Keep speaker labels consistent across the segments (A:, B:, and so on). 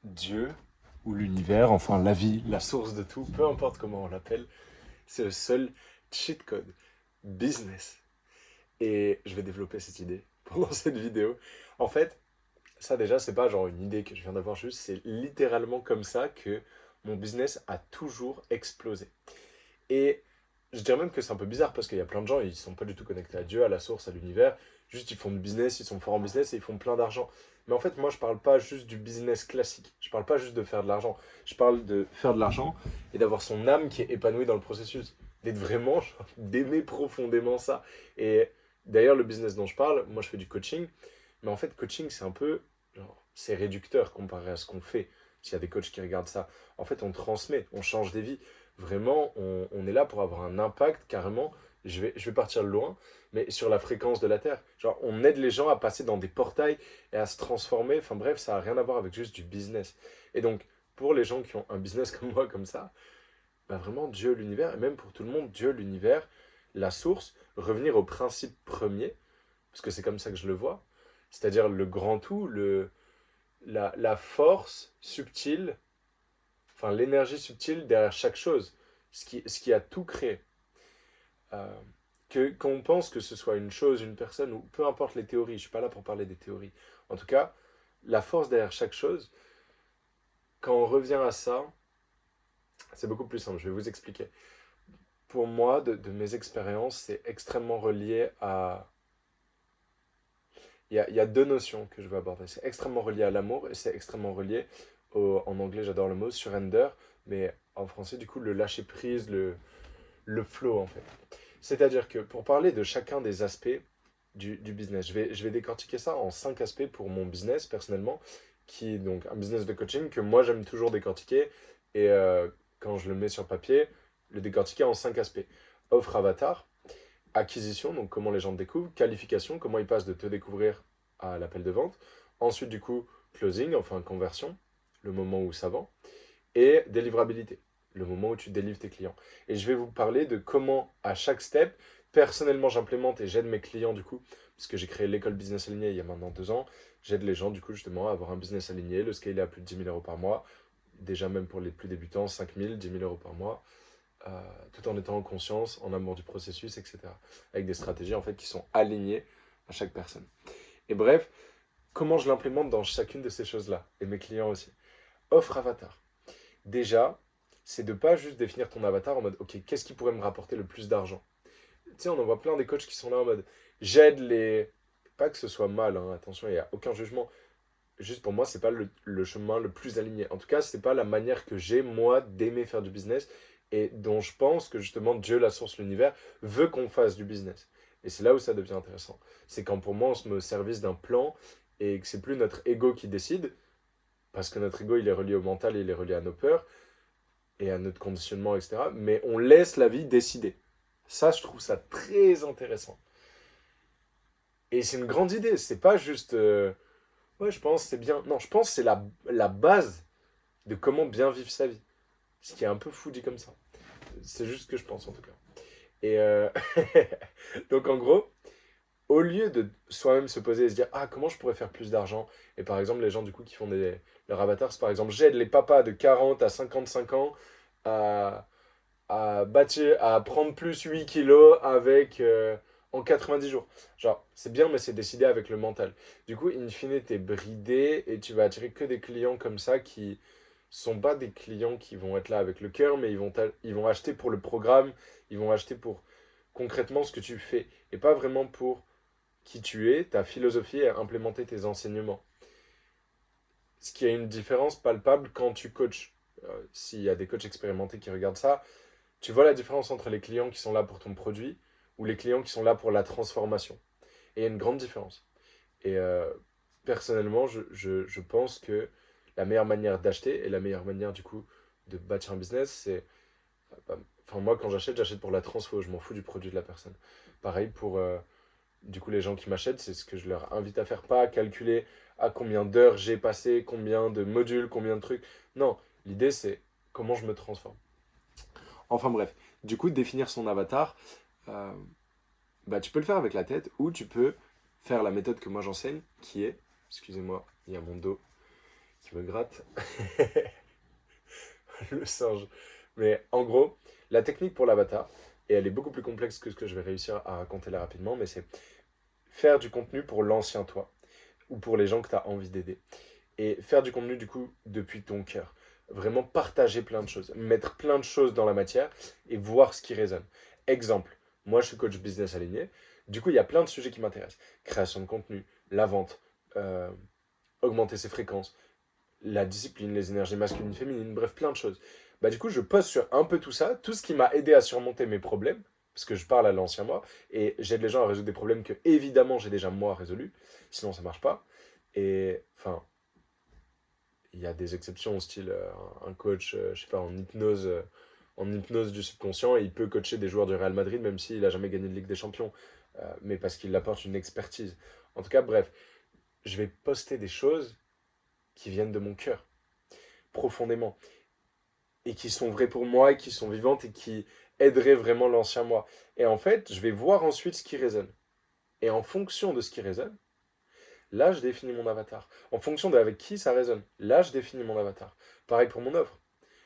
A: Dieu ou l'univers, enfin la vie, la source de tout, peu importe comment on l'appelle, c'est le seul cheat code business. Et je vais développer cette idée pendant cette vidéo. En fait, ça déjà, c'est pas genre une idée que je viens d'avoir juste, c'est littéralement comme ça que mon business a toujours explosé. Et je dirais même que c'est un peu bizarre parce qu'il y a plein de gens, ils sont pas du tout connectés à Dieu, à la source, à l'univers. Juste, ils font du business, ils sont forts en business et ils font plein d'argent. Mais en fait, moi, je parle pas juste du business classique. Je parle pas juste de faire de l'argent. Je parle de faire de l'argent et d'avoir son âme qui est épanouie dans le processus. D'être vraiment, genre, d'aimer profondément ça. Et d'ailleurs, le business dont je parle, moi, je fais du coaching. Mais en fait, coaching, c'est un peu, genre, c'est réducteur comparé à ce qu'on fait. S'il y a des coachs qui regardent ça. En fait, on transmet, on change des vies. Vraiment, on est là pour avoir un impact carrément. Je vais partir de loin, mais sur la fréquence de la Terre. Genre, on aide les gens à passer dans des portails et à se transformer. Enfin bref, ça n'a rien à voir avec juste du business. Et donc, pour les gens qui ont un business comme moi, comme ça, bah vraiment, Dieu, l'univers, et même pour tout le monde, Dieu, l'univers, la source, revenir au principe premier, parce que c'est comme ça que je le vois, c'est-à-dire le grand tout, la force subtile, enfin l'énergie subtile derrière chaque chose, ce qui a tout créé. Euh, qu'on pense que ce soit une chose, une personne, ou peu importe les théories, je ne suis pas là pour parler des théories. En tout cas, la force derrière chaque chose, quand on revient à ça, c'est beaucoup plus simple, je vais vous expliquer. Pour moi, de mes expériences, c'est extrêmement relié à... Il y a deux notions que je veux aborder. C'est extrêmement relié à l'amour et c'est extrêmement relié en anglais, j'adore le mot, surrender, mais en français, du coup, le lâcher prise, le flow, en fait. C'est-à-dire que pour parler de chacun des aspects du business, je vais décortiquer ça en 5 aspects pour mon business personnellement, qui est donc un business de coaching que moi j'aime toujours décortiquer et quand je le mets sur papier, le décortiquer en 5 aspects. Offre avatar, acquisition, donc comment les gens te découvrent, qualification, comment ils passent de te découvrir à l'appel de vente, ensuite du coup closing, enfin conversion, le moment où ça vend, et délivrabilité, le moment où tu délivres tes clients. Et je vais vous parler de comment, à chaque step, personnellement j'implémente et j'aide mes clients du coup, parce que j'ai créé l'école business aligné il y a maintenant 2 ans, j'aide les gens du coup justement à avoir un business aligné, le scale est à plus de 10 000 € par mois, déjà même pour les plus débutants, 5 000, 10 000 € par mois, tout en étant en conscience, en amour du processus, etc. Avec des stratégies en fait qui sont alignées à chaque personne. Et bref, comment je l'implémente dans chacune de ces choses-là, et mes clients aussi. Offre avatar. Déjà, c'est de pas juste définir ton avatar en mode, ok, qu'est-ce qui pourrait me rapporter le plus d'argent? Tu sais, on en voit plein des coachs qui sont là en mode, j'aide les... Pas que ce soit mal, hein, attention, il n'y a aucun jugement. Juste pour moi, c'est pas le chemin le plus aligné. En tout cas, c'est pas la manière que j'ai, moi, d'aimer faire du business et dont je pense que justement Dieu, la source, l'univers, veut qu'on fasse du business. Et c'est là où ça devient intéressant. C'est quand pour moi, on se met au service d'un plan et que c'est plus notre ego qui décide, parce que notre ego, il est relié au mental, il est relié à nos peurs, et à notre conditionnement, etc. Mais on laisse la vie décider. Ça, je trouve ça très intéressant. Et c'est une grande idée. C'est pas juste. Ouais, je pense c'est bien. Non, je pense c'est la base de comment bien vivre sa vie. Ce qui est un peu fou dit comme ça. C'est juste ce que je pense en tout cas. Et donc en gros, au lieu de soi-même se poser et se dire ah comment je pourrais faire plus d'argent et par exemple les gens du coup qui font leur avatar c'est par exemple j'aide les papas de 40 à 55 ans à bâtir, à prendre plus 8 kilos avec, en 90 jours. Genre, c'est bien, mais c'est décidé avec le mental. Du coup, in fine, t'es bridé et tu vas attirer que des clients comme ça qui sont pas des clients qui vont être là avec le cœur, mais ils vont acheter pour le programme, ils vont acheter pour concrètement ce que tu fais et pas vraiment pour qui tu es, ta philosophie et implémenter tes enseignements. Ce qui a une différence palpable quand tu coaches. S'il y a des coachs expérimentés qui regardent ça, tu vois la différence entre les clients qui sont là pour ton produit ou les clients qui sont là pour la transformation. Et il y a une grande différence. Et personnellement, je pense que la meilleure manière d'acheter et la meilleure manière du coup de bâtir un business, c'est... Enfin moi quand j'achète pour la transfo, je m'en fous du produit de la personne. Pareil pour du coup les gens qui m'achètent, c'est ce que je leur invite à faire, pas à calculer à combien d'heures j'ai passé, combien de modules, combien de trucs. Non, l'idée c'est comment je me transforme. Enfin bref, du coup, définir son avatar, euh, bah, tu peux le faire avec la tête ou tu peux faire la méthode que moi j'enseigne, qui est, excusez-moi, il y a mon dos, qui me gratte. Le singe. Mais en gros, la technique pour l'avatar, et elle est beaucoup plus complexe que ce que je vais réussir à raconter là rapidement, mais c'est faire du contenu pour l'ancien toi, ou pour les gens que tu as envie d'aider. Et faire du contenu du coup depuis ton cœur. Vraiment partager plein de choses, mettre plein de choses dans la matière et voir ce qui résonne. Exemple, moi je suis coach business aligné, du coup il y a plein de sujets qui m'intéressent. Création de contenu, la vente, euh, augmenter ses fréquences, la discipline, les énergies masculines, féminines, bref, plein de choses. Bah, du coup, je poste sur un peu tout ça, tout ce qui m'a aidé à surmonter mes problèmes, parce que je parle à l'ancien moi, et j'aide les gens à résoudre des problèmes que, évidemment, j'ai déjà moi résolus, sinon ça marche pas. Et, enfin, il y a des exceptions, style un coach, je sais pas, en hypnose du subconscient, et il peut coacher des joueurs du Real Madrid, même s'il n'a jamais gagné de Ligue des Champions, mais parce qu'il apporte une expertise. En tout cas, bref, je vais poster des choses qui viennent de mon cœur, profondément, et qui sont vraies pour moi, et qui sont vivantes, et qui aideraient vraiment l'ancien moi. Et en fait, je vais voir ensuite ce qui résonne. Et en fonction de ce qui résonne, là, je définis mon avatar. En fonction de avec qui ça résonne, là, je définis mon avatar. Pareil pour mon offre.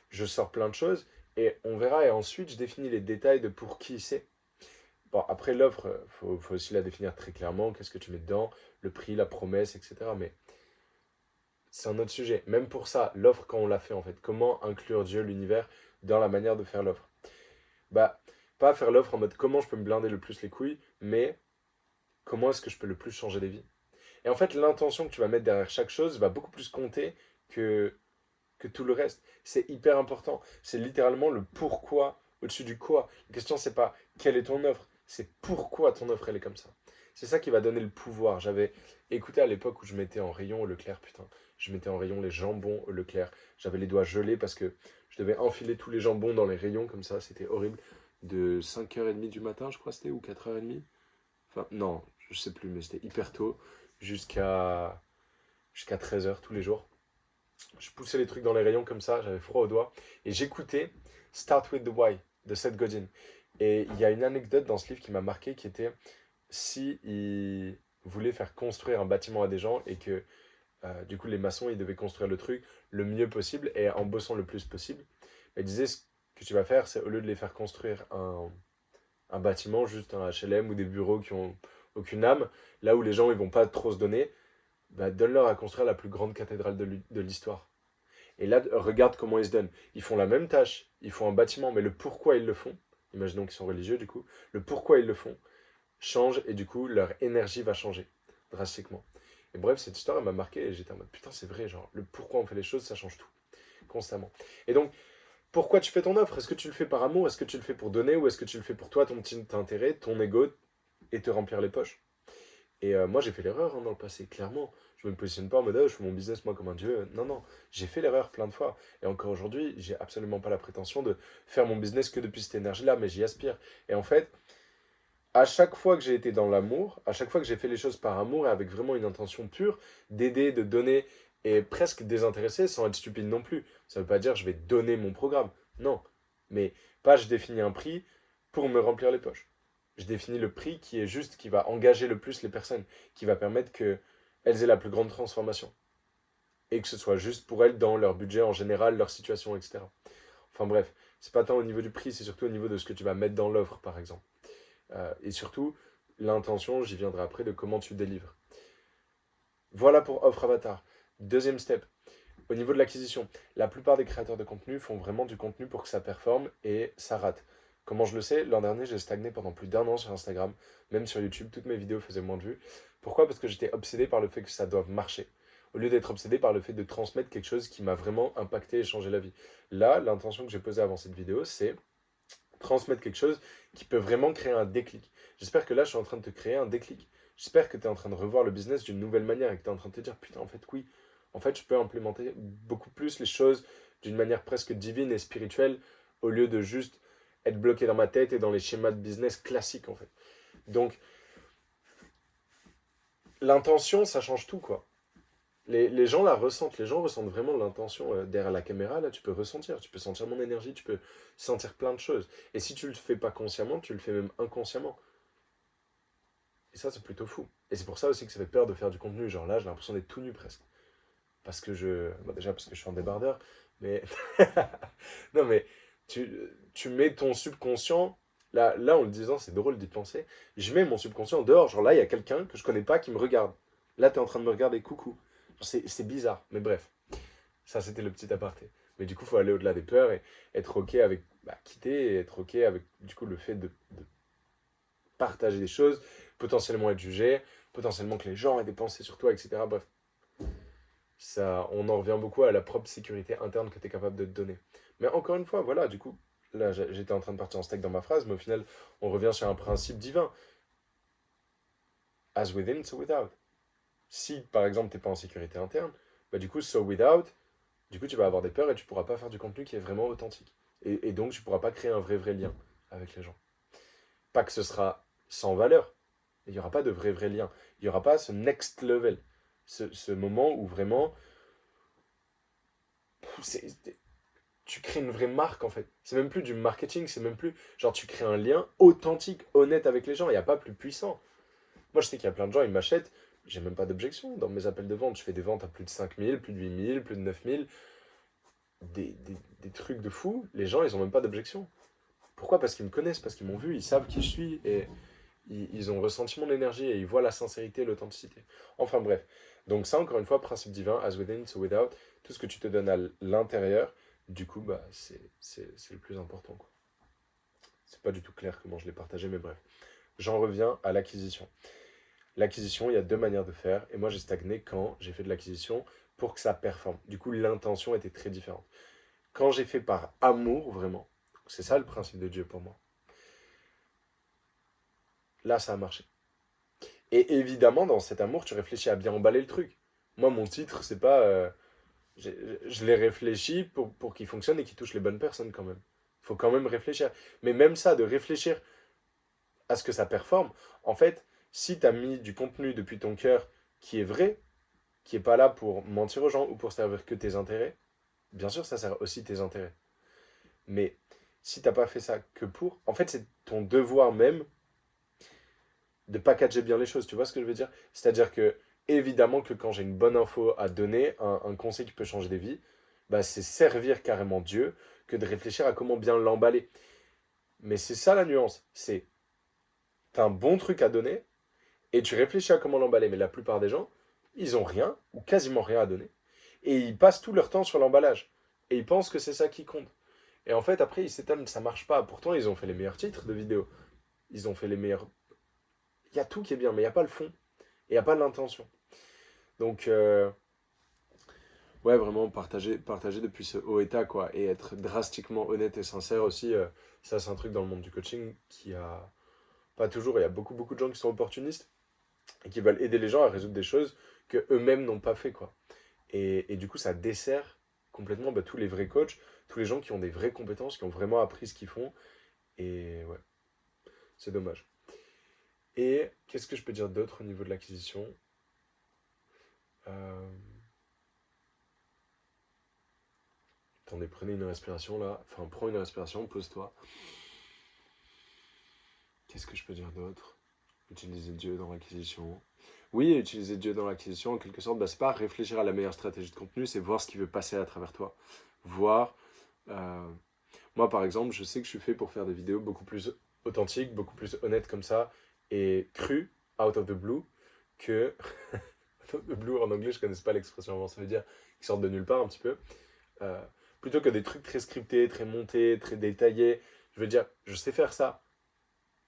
A: Je sors plein de choses, et on verra, et ensuite, je définis les détails de pour qui c'est. Bon, après l'offre, faut aussi la définir très clairement, qu'est-ce que tu mets dedans, le prix, la promesse, etc. Mais c'est un autre sujet. Même pour ça, l'offre, quand on l'a fait, en fait, comment inclure Dieu, l'univers, dans la manière de faire l'offre. Bah, pas faire l'offre en mode comment je peux me blinder le plus les couilles, mais comment est-ce que je peux le plus changer les vies. Et en fait, l'intention que tu vas mettre derrière chaque chose va beaucoup plus compter que, que tout le reste. C'est hyper important. C'est littéralement le pourquoi au-dessus du quoi. La question, c'est pas quelle est ton offre, c'est pourquoi ton offre, elle est comme ça. C'est ça qui va donner le pouvoir. J'avais écouté à l'époque où je mettais en rayon au Leclerc, putain. Je mettais en rayon les jambons au Leclerc. J'avais les doigts gelés parce que je devais enfiler tous les jambons dans les rayons comme ça. C'était horrible. De 5h30 du matin, je crois, c'était, ou 4h30. Enfin, non, je sais plus, mais c'était hyper tôt. Jusqu'à 13h tous les jours. Je poussais les trucs dans les rayons comme ça, j'avais froid aux doigts. Et j'écoutais Start with the Why de Seth Godin. Et il y a une anecdote dans ce livre qui m'a marqué qui était si il voulait faire construire un bâtiment à des gens et que du coup les maçons ils devaient construire le truc le mieux possible et en bossant le plus possible. Il disait ce que tu vas faire c'est au lieu de les faire construire un bâtiment, juste un HLM ou des bureaux qui ont aucune âme, là où les gens ils vont pas trop se donner, bah, donne-leur à construire la plus grande cathédrale de l'histoire. Et là, regarde comment ils se donnent. Ils font la même tâche, ils font un bâtiment, mais le pourquoi ils le font, imaginons qu'ils sont religieux du coup, le pourquoi ils le font change et du coup leur énergie va changer drastiquement. Et bref, cette histoire elle m'a marqué et j'étais en mode putain, c'est vrai, genre le pourquoi on fait les choses, ça change tout, constamment. Et donc, pourquoi tu fais ton offre? Est-ce que tu le fais par amour? Est-ce que tu le fais pour donner? Ou est-ce que tu le fais pour toi, ton petit intérêt, ton ego et te remplir les poches? Et moi, j'ai fait l'erreur dans le passé, clairement. Je me positionne pas en mode je fais mon business moi comme un dieu. Non, non, j'ai fait l'erreur plein de fois. Et encore aujourd'hui, j'ai absolument pas la prétention de faire mon business que depuis cette énergie-là, mais j'y aspire. Et en fait, à chaque fois que j'ai été dans l'amour, à chaque fois que j'ai fait les choses par amour et avec vraiment une intention pure, d'aider, de donner et presque désintéressé, sans être stupide non plus. Ça veut pas dire je vais donner mon programme. Non. Mais pas je définis un prix pour me remplir les poches. Je définis le prix qui est juste, qui va engager le plus les personnes, qui va permettre qu'elles aient la plus grande transformation. Et que ce soit juste pour elles dans leur budget en général, leur situation, etc. Enfin bref, c'est pas tant au niveau du prix, c'est surtout au niveau de ce que tu vas mettre dans l'offre, par exemple. Et surtout, l'intention, j'y viendrai après, de comment tu délivres. Voilà pour Offre Avatar. Deuxième step, au niveau de l'acquisition. La plupart des créateurs de contenu font vraiment du contenu pour que ça performe et ça rate. Comment je le sais? L'an dernier, j'ai stagné pendant plus d'1 an sur Instagram, même sur YouTube, toutes mes vidéos faisaient moins de vues. Pourquoi? Parce que j'étais obsédé par le fait que ça doive marcher. Au lieu d'être obsédé par le fait de transmettre quelque chose qui m'a vraiment impacté et changé la vie. Là, l'intention que j'ai posée avant cette vidéo, c'est transmettre quelque chose qui peut vraiment créer un déclic. J'espère que là, je suis en train de te créer un déclic. J'espère que tu es en train de revoir le business d'une nouvelle manière et que tu es en train de te dire, putain, en fait, oui, en fait, je peux implémenter beaucoup plus les choses d'une manière presque divine et spirituelle au lieu de juste être bloqué dans ma tête et dans les schémas de business classiques, en fait. Donc, l'intention, ça change tout, quoi. Les gens la ressentent, les gens ressentent vraiment l'intention derrière la caméra, là tu peux ressentir, tu peux sentir mon énergie, tu peux sentir plein de choses. Et si tu le fais pas consciemment, tu le fais même inconsciemment. Et ça c'est plutôt fou. Et c'est pour ça aussi que ça fait peur de faire du contenu, genre là j'ai l'impression d'être tout nu presque. parce que déjà parce que je suis un débardeur, mais non mais tu mets ton subconscient, là en le disant, c'est drôle d'y penser, je mets mon subconscient dehors, genre là il y a quelqu'un que je connais pas qui me regarde. Là tu es en train de me regarder, coucou. Genre, c'est bizarre, mais bref, ça c'était le petit aparté. Mais du coup, il faut aller au-delà des peurs et être ok avec quitter et être ok avec du coup le fait de partager des choses, potentiellement être jugé, potentiellement que les gens aient des pensées sur toi, etc. Bref, ça, on en revient beaucoup à la propre sécurité interne que tu es capable de te donner. Mais encore une fois, voilà, du coup, là j'étais en train de partir en steak dans ma phrase, mais au final, on revient sur un principe divin. As within, so without. Si par exemple t'es pas en sécurité interne, bah du coup, so without, du coup tu vas avoir des peurs et tu pourras pas faire du contenu qui est vraiment authentique. Et donc tu pourras pas créer un vrai lien avec les gens. Pas que ce sera sans valeur, il n'y aura pas de vrai lien. Il n'y aura pas ce next level. Ce moment où vraiment c'est- tu crées une vraie marque en fait. C'est même plus du marketing, c'est même plus genre tu crées un lien authentique, honnête avec les gens. Il n'y a pas plus puissant. Moi je sais qu'il y a plein de gens, ils m'achètent, j'ai même pas d'objection dans mes appels de vente. Je fais des ventes à plus de 5 000, plus de 8 000, plus de 9 000. Des trucs de fou. Les gens, ils ont même pas d'objection. Pourquoi? Parce qu'ils me connaissent, parce qu'ils m'ont vu, ils savent qui je suis et ils ont ressenti mon énergie et ils voient la sincérité et l'authenticité. Enfin bref. Donc ça, encore une fois, principe divin, as within, so without, tout ce que tu te donnes à l'intérieur, du coup, bah, c'est le plus important, quoi. C'est pas du tout clair comment je l'ai partagé, mais bref. J'en reviens à l'acquisition. L'acquisition, il y a deux manières de faire, et moi j'ai stagné quand j'ai fait de l'acquisition pour que ça performe. Du coup, l'intention était très différente. Quand j'ai fait par amour, vraiment, c'est ça le principe de Dieu pour moi, là ça a marché. Et évidemment, dans cet amour, tu réfléchis à bien emballer le truc. Moi, mon titre, c'est pas. Je l'ai réfléchi pour qu'il fonctionne et qu'il touche les bonnes personnes quand même. Il faut quand même réfléchir. Mais même ça, de réfléchir à ce que ça performe, en fait, si tu as mis du contenu depuis ton cœur qui est vrai, qui est pas là pour mentir aux gens ou pour servir que tes intérêts, bien sûr, ça sert aussi tes intérêts. Mais si t'as pas fait ça que pour, en fait, c'est ton devoir même de packager bien les choses. Tu vois ce que je veux dire? C'est-à-dire que, évidemment, que quand j'ai une bonne info à donner, un conseil qui peut changer des vies, bah, c'est servir carrément Dieu que de réfléchir à comment bien l'emballer. Mais c'est ça la nuance. C'est, t'as un bon truc à donner et tu réfléchis à comment l'emballer. Mais la plupart des gens, ils ont rien ou quasiment rien à donner. Et ils passent tout leur temps sur l'emballage. Et ils pensent que c'est ça qui compte. Et en fait, après, ils s'étonnent, ça marche pas. Pourtant, ils ont fait les meilleurs titres de vidéos. Ils ont fait les meilleurs. Il y a tout qui est bien, mais il n'y a pas le fond. Et il n'y a pas l'intention. Donc, ouais, vraiment partager depuis ce haut état, quoi. Et être drastiquement honnête et sincère aussi. Ça, c'est un truc dans le monde du coaching qui a. Pas toujours, il y a beaucoup de gens qui sont opportunistes et qui veulent aider les gens à résoudre des choses que eux-mêmes n'ont pas fait, quoi. Et du coup, ça dessert complètement tous les vrais coachs, tous les gens qui ont des vraies compétences, qui ont vraiment appris ce qu'ils font. Et ouais, c'est dommage. Et qu'est-ce que je peux dire d'autre au niveau de l'acquisition? Euh, Attendez, prenez une respiration là. Enfin, prends une respiration, pose-toi. Qu'est-ce que je peux dire d'autre? Utiliser Dieu dans l'acquisition. Oui, utiliser Dieu dans l'acquisition, en quelque sorte, c'est pas réfléchir à la meilleure stratégie de contenu, c'est voir ce qui veut passer à travers toi. Voir. euh, Moi, par exemple, je sais que je suis fait pour faire des vidéos beaucoup plus authentiques, beaucoup plus honnêtes comme ça, et crues, out of the blue, que. Out of the blue, en anglais, je connais pas l'expression avant, ça veut dire qui sortent de nulle part un petit peu. Euh, Plutôt que des trucs très scriptés, très montés, très détaillés. Je veux dire, je sais faire ça,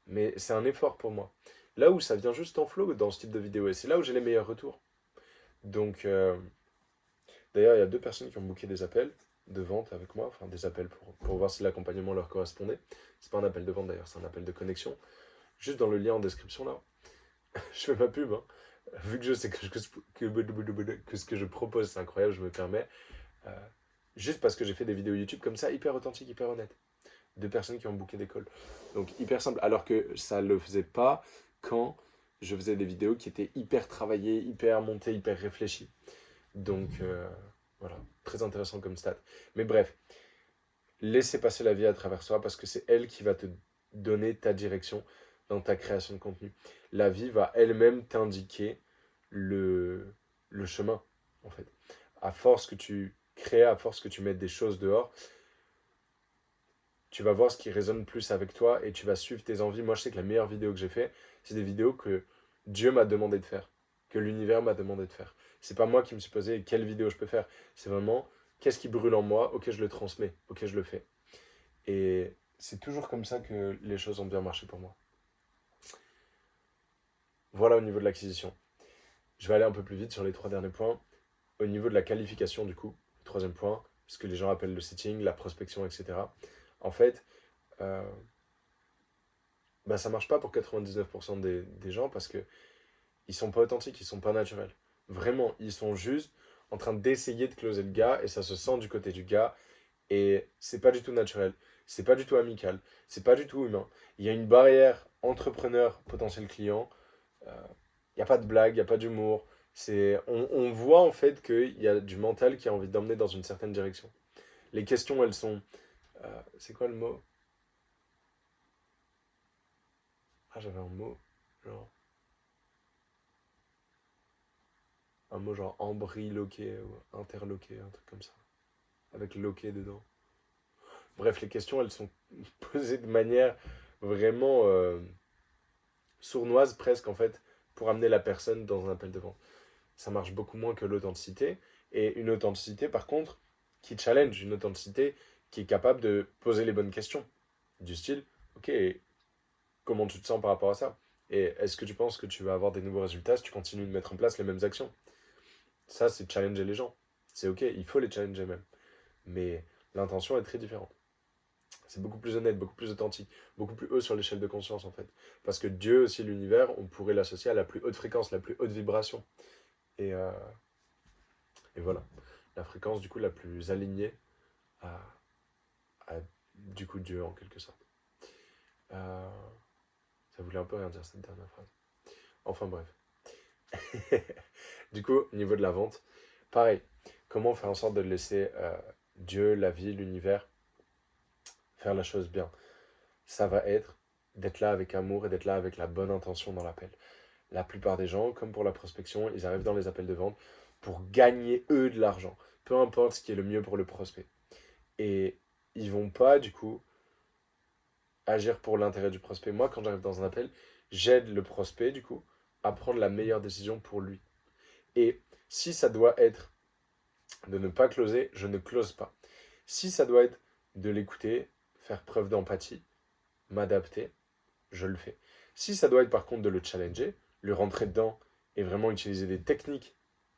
A: mais c'est un effort pour moi. Là où ça vient juste en flow dans ce type de vidéo, et c'est là où j'ai les meilleurs retours. Donc, d'ailleurs, il y a deux personnes qui ont booké des appels de vente avec moi, enfin des appels pour voir si l'accompagnement leur correspondait. C'est pas un appel de vente d'ailleurs, c'est un appel de connexion. Juste dans le lien en description là, je fais ma pub, hein. Vu que je sais que ce que je propose c'est incroyable, je me permets. euh, Juste parce que j'ai fait des vidéos YouTube comme ça, hyper authentiques, hyper honnêtes. De personnes qui ont booké d'école. Donc hyper simple. Alors que ça ne le faisait pas quand je faisais des vidéos qui étaient hyper travaillées, hyper montées, hyper réfléchies. Donc voilà, très intéressant comme stat. Mais bref, laissez passer la vie à travers soi parce que c'est elle qui va te donner ta direction dans ta création de contenu. La vie va elle-même t'indiquer le chemin, en fait. à force que tu crées, à force que tu mettes des choses dehors, tu vas voir ce qui résonne plus avec toi et tu vas suivre tes envies. Moi, je sais que la meilleure vidéo que j'ai fait, c'est des vidéos que Dieu m'a demandé de faire, que l'univers m'a demandé de faire. C'est pas moi qui me suis posé quelle vidéo je peux faire. C'est vraiment qu'est-ce qui brûle en moi, ok, je le transmets, ok, je le fais. Et c'est toujours comme ça que les choses ont bien marché pour moi. Voilà au niveau de l'acquisition. Je vais aller un peu plus vite sur les trois derniers points. Au niveau de la qualification, du coup, le troisième point, ce que les gens appellent le setting, la prospection, etc. En fait, euh, bah, ça marche pas pour 99% des gens parce que ils sont pas authentiques, ils sont pas naturels. Vraiment, ils sont juste en train d'essayer de closer le gars et ça se sent du côté du gars et c'est pas du tout naturel, c'est pas du tout amical, c'est pas du tout humain. Il y a une barrière entrepreneur potentiel client, il n'y a pas de blague, il n'y a pas d'humour. On voit en fait qu'il y a du mental qui a envie d'emmener dans une certaine direction. Les questions, elles sont. C'est quoi le mot? Ah, j'avais un mot. Genre. Un mot genre embriloqué ou interloqué, un truc comme ça. Avec loqué dedans. Bref, les questions, elles sont posées de manière vraiment sournoise presque en fait pour amener la personne dans un appel de vente. Ça marche beaucoup moins que l'authenticité. Et une authenticité, par contre, qui challenge, une authenticité qui est capable de poser les bonnes questions. Du style, ok, comment tu te sens par rapport à ça? Et est-ce que tu penses que tu vas avoir des nouveaux résultats si tu continues de mettre en place les mêmes actions? Ça, c'est challenger les gens. C'est ok, il faut les challenger même. Mais l'intention est très différente. C'est beaucoup plus honnête, beaucoup plus authentique, beaucoup plus haut sur l'échelle de conscience en fait. Parce que Dieu aussi, l'univers, on pourrait l'associer à la plus haute fréquence, la plus haute vibration. Et, euh, et voilà, la fréquence du coup la plus alignée à, à, du coup Dieu en quelque sorte. Euh, Ça voulait un peu rien dire cette dernière phrase. Enfin bref. Du coup, au niveau de la vente, pareil. Comment faire en sorte de laisser Dieu, la vie, l'univers faire la chose bien? Ça va être d'être là avec amour et d'être là avec la bonne intention dans l'appel. La plupart des gens, comme pour la prospection, ils arrivent dans les appels de vente pour gagner eux de l'argent. Peu importe ce qui est le mieux pour le prospect. Et ils vont pas, du coup, agir pour l'intérêt du prospect. Moi, quand j'arrive dans un appel, j'aide le prospect, du coup, à prendre la meilleure décision pour lui. Et si ça doit être de ne pas closer, je ne close pas. Si ça doit être de l'écouter, faire preuve d'empathie, m'adapter, je le fais. Si ça doit être par contre de le challenger, lui rentrer dedans et vraiment utiliser des techniques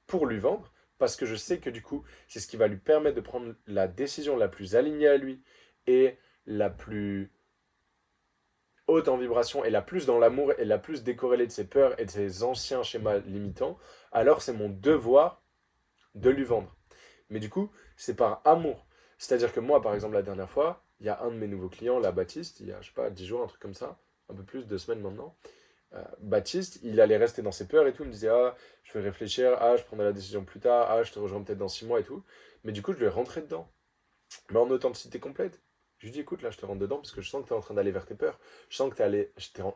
A: pour lui vendre, parce que je sais que du coup, c'est ce qui va lui permettre de prendre la décision la plus alignée à lui et la plus haute en vibration et la plus dans l'amour et la plus décorrélée de ses peurs et de ses anciens schémas limitants, alors c'est mon devoir de lui vendre. Mais du coup, c'est par amour. C'est-à-dire que moi, par exemple, la dernière fois, il y a un de mes nouveaux clients, la Baptiste, il y a, je sais pas, 10 jours, un truc comme ça, un peu plus, 2 semaines maintenant. Baptiste, il allait rester dans ses peurs et tout, il me disait, ah, je vais réfléchir, ah, je prendrai la décision plus tard, ah, je te rejoins peut-être dans 6 mois et tout. Mais du coup, je lui ai rentré dedans, mais en authenticité complète. Je lui dis, écoute, là, je te rentre dedans parce que je sens que tu es en train d'aller vers tes peurs. Je sens que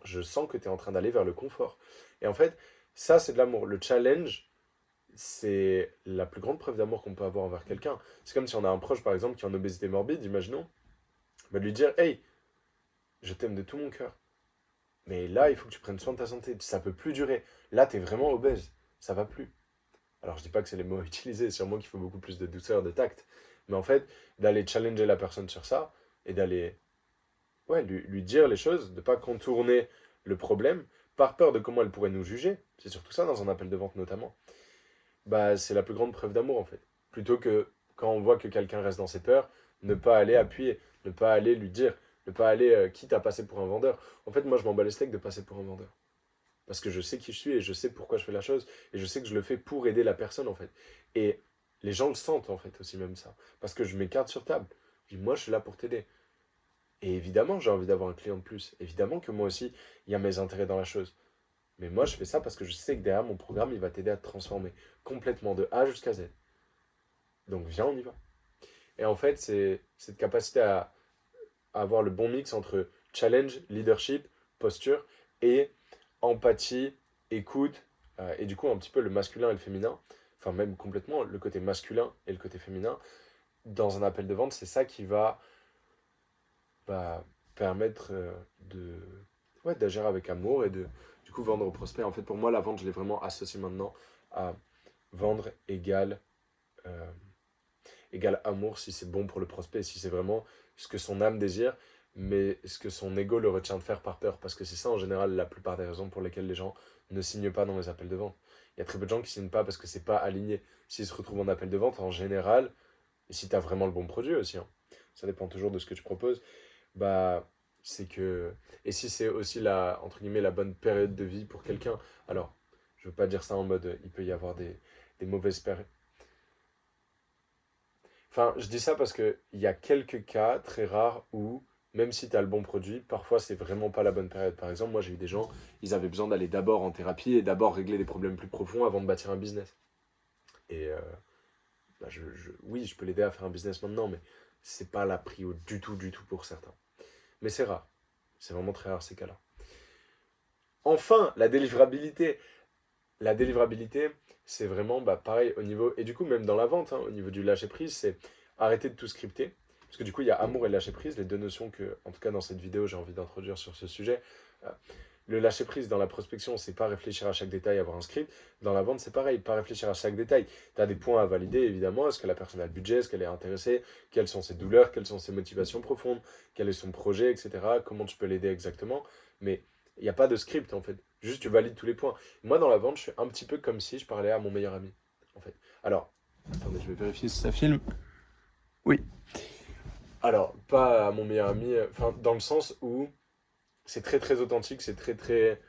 A: je sens que tu es en train d'aller vers le confort. Et en fait, ça, c'est de l'amour. Le challenge, c'est la plus grande preuve d'amour qu'on peut avoir envers quelqu'un. C'est comme si on a un proche, par exemple, qui est en obésité morbide, imaginons, bah, de lui dire, hey, je t'aime de tout mon cœur. Mais là, il faut que tu prennes soin de ta santé. Ça peut plus durer. Là, tu es vraiment obèse. Ça va plus. Alors, je dis pas que c'est les mots à utiliser. Sûrement qu'il faut beaucoup plus de douceur, de tact. Mais en fait, d'aller challenger la personne sur ça et d'aller ouais, lui dire les choses, de ne pas contourner le problème par peur de comment elle pourrait nous juger. C'est surtout ça dans un appel de vente notamment. Bah, c'est la plus grande preuve d'amour en fait. Plutôt que quand on voit que quelqu'un reste dans ses peurs, ne pas aller appuyer, ne pas aller lui dire, ne pas aller quitte à passer pour un vendeur. En fait, moi je m'en bats les steaks de passer pour un vendeur. Parce que je sais qui je suis et je sais pourquoi je fais la chose et je sais que je le fais pour aider la personne en fait. Et les gens le sentent en fait aussi même ça. Parce que je mets carte sur table. Je dis moi je suis là pour t'aider. Et évidemment j'ai envie d'avoir un client de plus. Évidemment que moi aussi il y a mes intérêts dans la chose. Mais moi je fais ça parce que je sais que derrière mon programme il va t'aider à te transformer complètement de A jusqu'à Z. Donc viens on y va. Et en fait c'est cette capacité à avoir le bon mix entre challenge, leadership, posture et empathie, écoute, et du coup un petit peu le masculin et le féminin, enfin même complètement, le côté masculin et le côté féminin, dans un appel de vente, c'est ça qui va bah, permettre ouais, d'agir avec amour et de du coup vendre au prospect. En fait, pour moi, la vente, je l'ai vraiment associé maintenant à vendre euh, égale amour si c'est bon pour le prospect, si c'est vraiment ce que son âme désire, mais ce que son ego le retient de faire par peur. Parce que c'est ça, en général, la plupart des raisons pour lesquelles les gens ne signent pas dans les appels de vente. Il y a très peu de gens qui signent pas parce que c'est pas aligné. S'ils se retrouvent en appel de vente, en général, et si tu as vraiment le bon produit aussi, hein, ça dépend toujours de ce que tu proposes, bah c'est que... Et si c'est aussi la, entre guillemets, la bonne période de vie pour quelqu'un, alors, je veux pas dire ça en mode, il peut y avoir des mauvaises périodes. Enfin, je dis ça parce qu'il y a quelques cas très rares où, même si tu as le bon produit, parfois c'est vraiment pas la bonne période. Par exemple, moi j'ai eu des gens, ils avaient besoin d'aller d'abord en thérapie et d'abord régler des problèmes plus profonds avant de bâtir un business. Et bah, oui, je peux l'aider à faire un business maintenant, mais c'est pas la prio du tout pour certains. Mais c'est rare. C'est vraiment très rare ces cas-là. Enfin, la délivrabilité. La délivrabilité, c'est vraiment bah, pareil au niveau, et du coup même dans la vente, hein, au niveau du lâcher-prise, c'est arrêter de tout scripter. Parce que du coup, il y a amour et lâcher-prise, les deux notions que, en tout cas dans cette vidéo, j'ai envie d'introduire sur ce sujet. Euh, Le lâcher-prise dans la prospection, c'est pas réfléchir à chaque détail, avoir un script. Dans la vente, c'est pareil, pas réfléchir à chaque détail. Tu as des points à valider, évidemment. Est-ce que la personne a le budget? Est-ce qu'elle est intéressée? Quelles sont ses douleurs? Quelles sont ses motivations profondes? Quel est son projet, etc. Comment tu peux l'aider exactement? Mais il n'y a pas de script, en fait. Juste, tu valides tous les points. Moi, dans la vente, je suis un petit peu comme si je parlais à mon meilleur ami, en fait. Alors, attendez, je vais vérifier si ça filme. Oui. Alors, pas à mon meilleur ami, enfin, dans le sens où c'est très très authentique, c'est très très.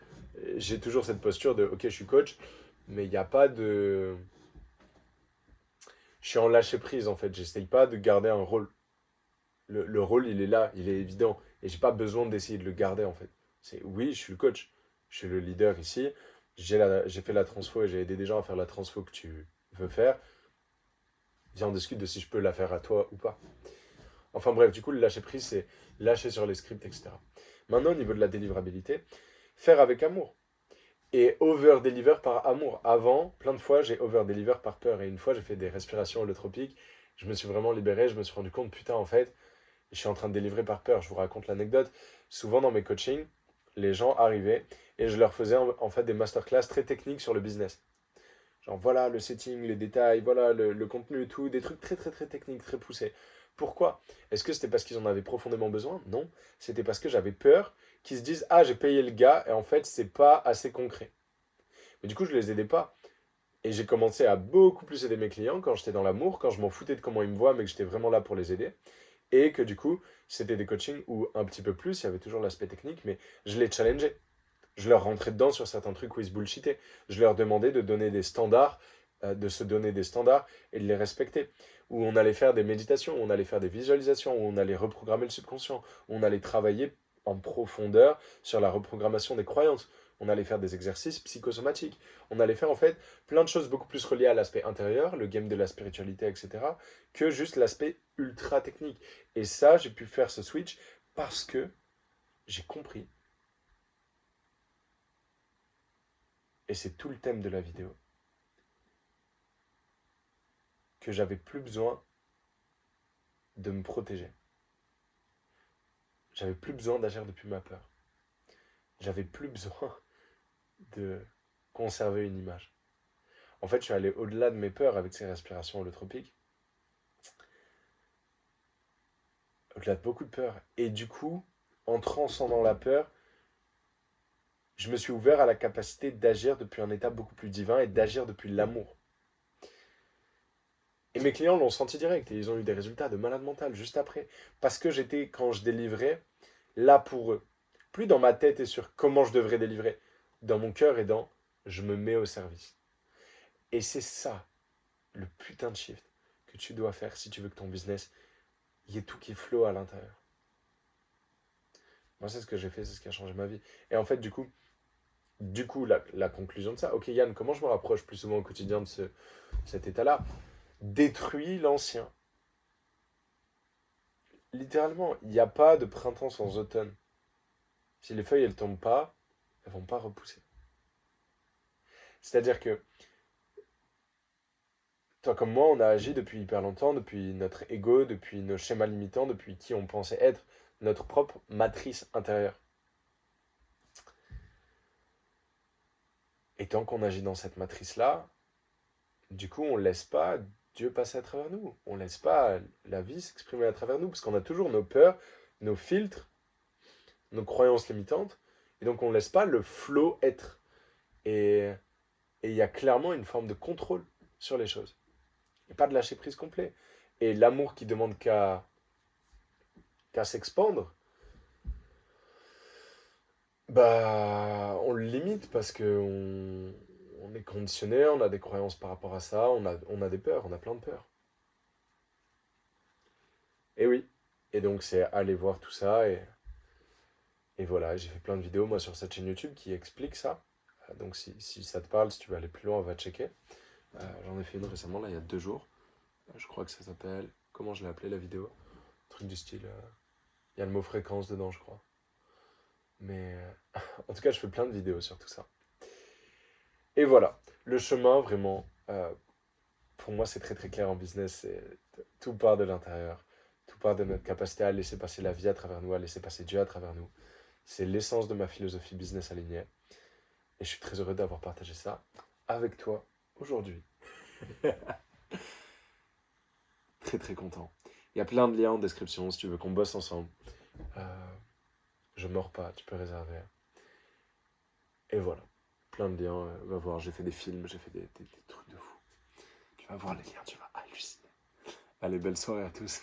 A: J'ai toujours cette posture de ok, je suis coach, mais il n'y a pas de. Je suis en lâcher prise en fait, j'essaye pas de garder un rôle. Le rôle, il est là, il est évident, et j'ai pas besoin d'essayer de le garder en fait. C'est oui, je suis le coach, je suis le leader ici, j'ai fait la transfo et j'ai aidé des gens à faire la transfo que tu veux faire. Viens, on discute de si je peux la faire à toi ou pas. Enfin bref, du coup, le lâcher prise, c'est lâcher sur les scripts, etc. Maintenant, au niveau de la délivrabilité, faire avec amour. Et over-deliver par amour. Avant, plein de fois, j'ai over-deliver par peur. Et une fois, j'ai fait des respirations holotropiques. Je me suis vraiment libéré. Je me suis rendu compte, putain, en fait, je suis en train de délivrer par peur. Je vous raconte l'anecdote. Souvent, dans mes coachings, les gens arrivaient et je leur faisais en fait des masterclass très techniques sur le business. Genre, voilà le setting, les détails, voilà le contenu et tout. Des trucs très, très, très techniques, très poussés. Pourquoi? Est-ce que c'était parce qu'ils en avaient profondément besoin? Non. C'était parce que j'avais peur qu'ils se disent, ah, j'ai payé le gars et en fait, c'est pas assez concret. Mais du coup, je les aidais pas. Et j'ai commencé à beaucoup plus aider mes clients quand j'étais dans l'amour, quand je m'en foutais de comment ils me voient, mais que j'étais vraiment là pour les aider. Et que du coup, c'était des coachings où un petit peu plus, il y avait toujours l'aspect technique, mais je les challengeais. Je leur rentrais dedans sur certains trucs où ils se bullshitaient. Je leur demandais de donner des standards, de se donner des standards et de les respecter. Où on allait faire des méditations, où on allait faire des visualisations, où on allait reprogrammer le subconscient, où on allait travailler en profondeur sur la reprogrammation des croyances. On allait faire des exercices psychosomatiques. On allait faire en fait plein de choses beaucoup plus reliées à l'aspect intérieur, le game de la spiritualité, etc., que juste l'aspect ultra technique. Et ça, j'ai pu faire ce switch parce que j'ai compris, et c'est tout le thème de la vidéo, que j'avais plus besoin de me protéger. J'avais plus besoin d'agir depuis ma peur. J'avais plus besoin de conserver une image. En fait, je suis allé au-delà de mes peurs avec ces respirations holotropiques, au-delà de beaucoup de peurs. Et du coup, en transcendant la peur, je me suis ouvert à la capacité d'agir depuis un état beaucoup plus divin et d'agir depuis l'amour. Et mes clients l'ont senti direct et ils ont eu des résultats de malade mental juste après. Parce que j'étais, quand je délivrais, là pour eux. Plus dans ma tête et sur comment je devrais délivrer. Dans mon cœur et dans je me mets au service. Et c'est ça, le putain de shift que tu dois faire si tu veux que ton business, il y ait tout qui flotte à l'intérieur. Moi, c'est ce que j'ai fait, c'est ce qui a changé ma vie. Et en fait, du coup la conclusion de ça, ok Yann, comment je me rapproche plus souvent au quotidien de cet état-là? Détruis l'ancien. Littéralement, il n'y a pas de printemps sans automne. Si les feuilles, elles tombent pas, elles vont pas repousser. C'est-à-dire que toi comme moi, on a agi depuis hyper longtemps, depuis notre ego, depuis nos schémas limitants, depuis qui on pensait être notre propre matrice intérieure. Et tant qu'on agit dans cette matrice-là, du coup, on ne laisse pas Dieu passer à travers nous. On ne laisse pas la vie s'exprimer à travers nous, parce qu'on a toujours nos peurs, nos filtres, nos croyances limitantes, et donc on ne laisse pas le flow être. Et il y a clairement une forme de contrôle sur les choses. Et pas de lâcher prise complet. Et l'amour qui demande qu'à s'expandre, bah, on le limite parce que on est conditionné, on a des croyances par rapport à ça, on a des peurs, on a plein de peurs. Et oui. Et donc, c'est aller voir tout ça. Et voilà, j'ai fait plein de vidéos, moi, sur cette chaîne YouTube qui expliquent ça. Donc, si ça te parle, si tu veux aller plus loin, va checker. J'en ai fait une récemment, là, il y a 2 jours. Je crois que ça s'appelle. Comment je l'ai appelé la vidéo? Un truc du style. Il y a le mot fréquence dedans, je crois. Mais en tout cas, je fais plein de vidéos sur tout ça. Et voilà, le chemin, vraiment, pour moi, c'est très très clair en business. Tout part de l'intérieur. Tout part de notre capacité à laisser passer la vie à travers nous, à laisser passer Dieu à travers nous. C'est l'essence de ma philosophie business alignée. Et je suis très heureux d'avoir partagé ça avec toi aujourd'hui. Très très content. Il y a plein de liens en description si tu veux qu'on bosse ensemble. Je mords pas, tu peux réserver. Et voilà, plein de liens. Va voir, j'ai fait des films, j'ai fait des trucs de fou. Tu vas voir les liens, tu vas halluciner. Allez, belle soirée à tous.